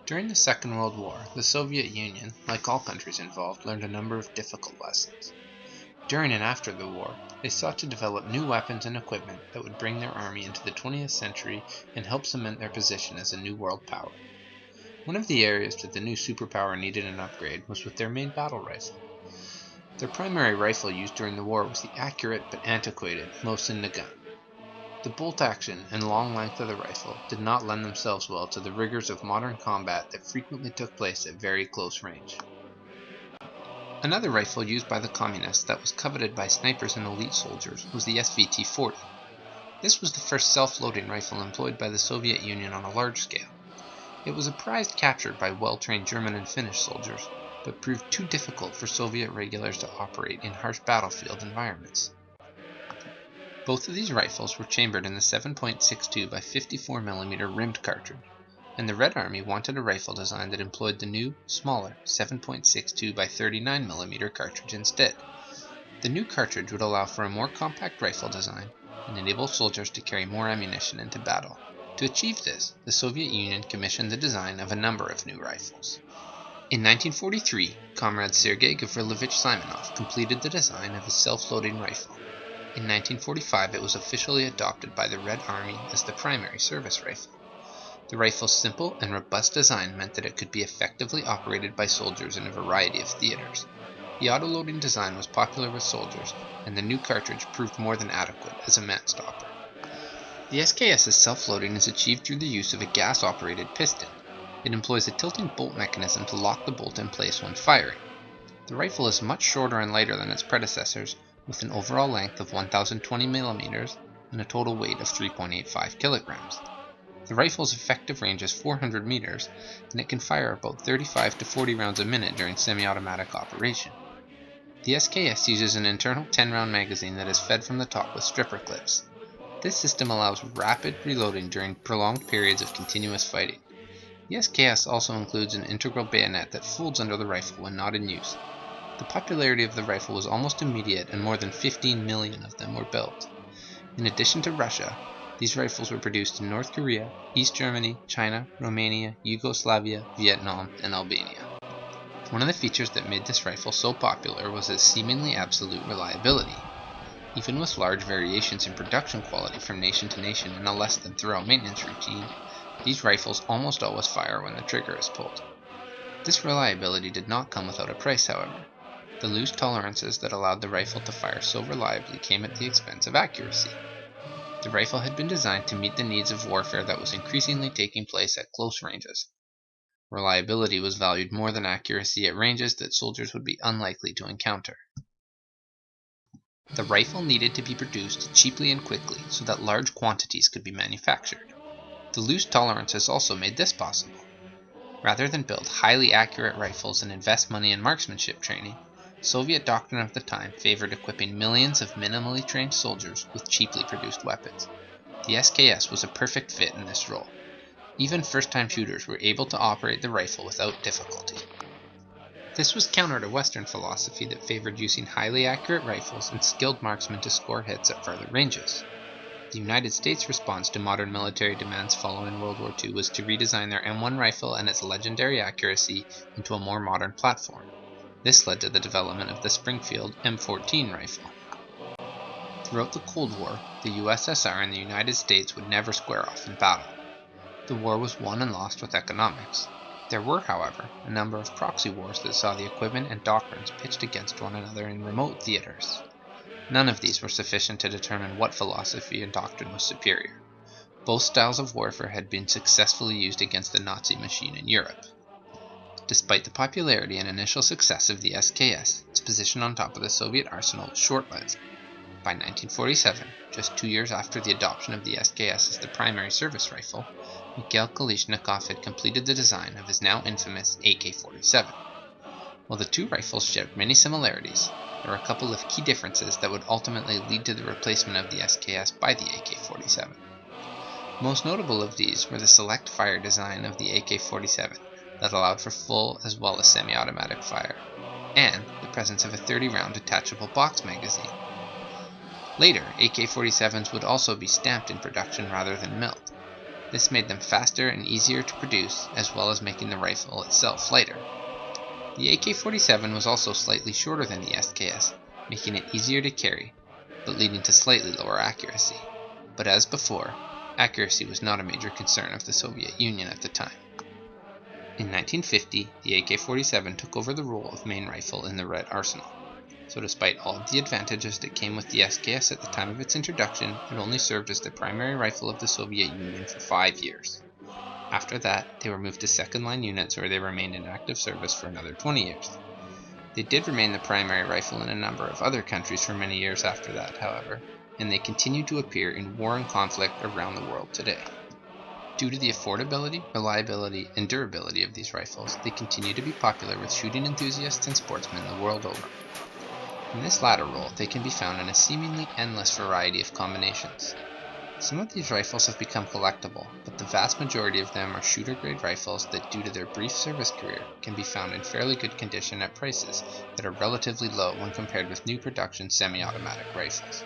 During the Second World War, the Soviet Union, like all countries involved, learned a number of difficult lessons. During and after the war, they sought to develop new weapons and equipment that would bring their army into the 20th century and help cement their position as a new world power. One of the areas that the new superpower needed an upgrade was with their main battle rifle. Their primary rifle used during the war was the accurate but antiquated Mosin Nagant. The bolt action and long length of the rifle did not lend themselves well to the rigors of modern combat that frequently took place at very close range. Another rifle used by the communists that was coveted by snipers and elite soldiers was the SVT-40. This was the first self-loading rifle employed by the Soviet Union on a large scale. It was a prize captured by well-trained German and Finnish soldiers, but proved too difficult for Soviet regulars to operate in harsh battlefield environments. Both of these rifles were chambered in the 7.62 by 54mm rimmed cartridge, and the Red Army wanted a rifle design that employed the new, smaller 7.62 by 39mm cartridge instead. The new cartridge would allow for a more compact rifle design and enable soldiers to carry more ammunition into battle. To achieve this, the Soviet Union commissioned the design of a number of new rifles. In 1943, Comrade Sergei Gavrilovich Simonov completed the design of a self-loading rifle. In 1945, it was officially adopted by the Red Army as the primary service rifle. The rifle's simple and robust design meant that it could be effectively operated by soldiers in a variety of theaters. The autoloading design was popular with soldiers, and the new cartridge proved more than adequate as a man-stopper. The SKS's self-loading is achieved through the use of a gas-operated piston. It employs a tilting bolt mechanism to lock the bolt in place when firing. The rifle is much shorter and lighter than its predecessors, with an overall length of 1020mm and a total weight of 3.85 kg. The rifle's effective range is 400 meters, and it can fire about 35 to 40 rounds a minute during semi-automatic operation. The SKS uses an internal 10-round magazine that is fed from the top with stripper clips. This system allows rapid reloading during prolonged periods of continuous fighting. The SKS also includes an integral bayonet that folds under the rifle when not in use. The popularity of the rifle was almost immediate, and more than 15 million of them were built. In addition to Russia, these rifles were produced in North Korea, East Germany, China, Romania, Yugoslavia, Vietnam, and Albania. One of the features that made this rifle so popular was its seemingly absolute reliability. Even with large variations in production quality from nation to nation and a less than thorough maintenance routine, these rifles almost always fire when the trigger is pulled. This reliability did not come without a price, however. The loose tolerances that allowed the rifle to fire so reliably came at the expense of accuracy. The rifle had been designed to meet the needs of warfare that was increasingly taking place at close ranges. Reliability was valued more than accuracy at ranges that soldiers would be unlikely to encounter. The rifle needed to be produced cheaply and quickly so that large quantities could be manufactured. The loose tolerances also made this possible. Rather than build highly accurate rifles and invest money in marksmanship training, Soviet doctrine of the time favored equipping millions of minimally trained soldiers with cheaply produced weapons. The SKS was a perfect fit in this role. Even first-time shooters were able to operate the rifle without difficulty. This was counter to Western philosophy that favored using highly accurate rifles and skilled marksmen to score hits at further ranges. The United States' response to modern military demands following World War II was to redesign their M1 rifle and its legendary accuracy into a more modern platform. This led to the development of the Springfield M14 rifle. Throughout the Cold War, the USSR and the United States would never square off in battle. The war was won and lost with economics. There were, however, a number of proxy wars that saw the equipment and doctrines pitched against one another in remote theaters. None of these were sufficient to determine what philosophy and doctrine was superior. Both styles of warfare had been successfully used against the Nazi machine in Europe. Despite the popularity and initial success of the SKS, its position on top of the Soviet arsenal was short-lived. By 1947, just 2 years after the adoption of the SKS as the primary service rifle, Mikhail Kalashnikov had completed the design of his now infamous AK-47. While the two rifles shared many similarities, there were a couple of key differences that would ultimately lead to the replacement of the SKS by the AK-47. Most notable of these were the select fire design of the AK-47 that allowed for full as well as semi-automatic fire, and the presence of a 30-round detachable box magazine. Later, AK-47s would also be stamped in production rather than milled. This made them faster and easier to produce, as well as making the rifle itself lighter. The AK-47 was also slightly shorter than the SKS, making it easier to carry, but leading to slightly lower accuracy. But as before, accuracy was not a major concern of the Soviet Union at the time. In 1950, the AK-47 took over the role of main rifle in the Red Arsenal. So despite all of the advantages that came with the SKS at the time of its introduction, it only served as the primary rifle of the Soviet Union for 5 years. After that, they were moved to second-line units where they remained in active service for another 20 years. They did remain the primary rifle in a number of other countries for many years after that, however, and they continue to appear in war and conflict around the world today. Due to the affordability, reliability, and durability of these rifles, they continue to be popular with shooting enthusiasts and sportsmen the world over. In this latter role, they can be found in a seemingly endless variety of combinations. Some of these rifles have become collectible, but the vast majority of them are shooter-grade rifles that, due to their brief service career, can be found in fairly good condition at prices that are relatively low when compared with new production semi-automatic rifles.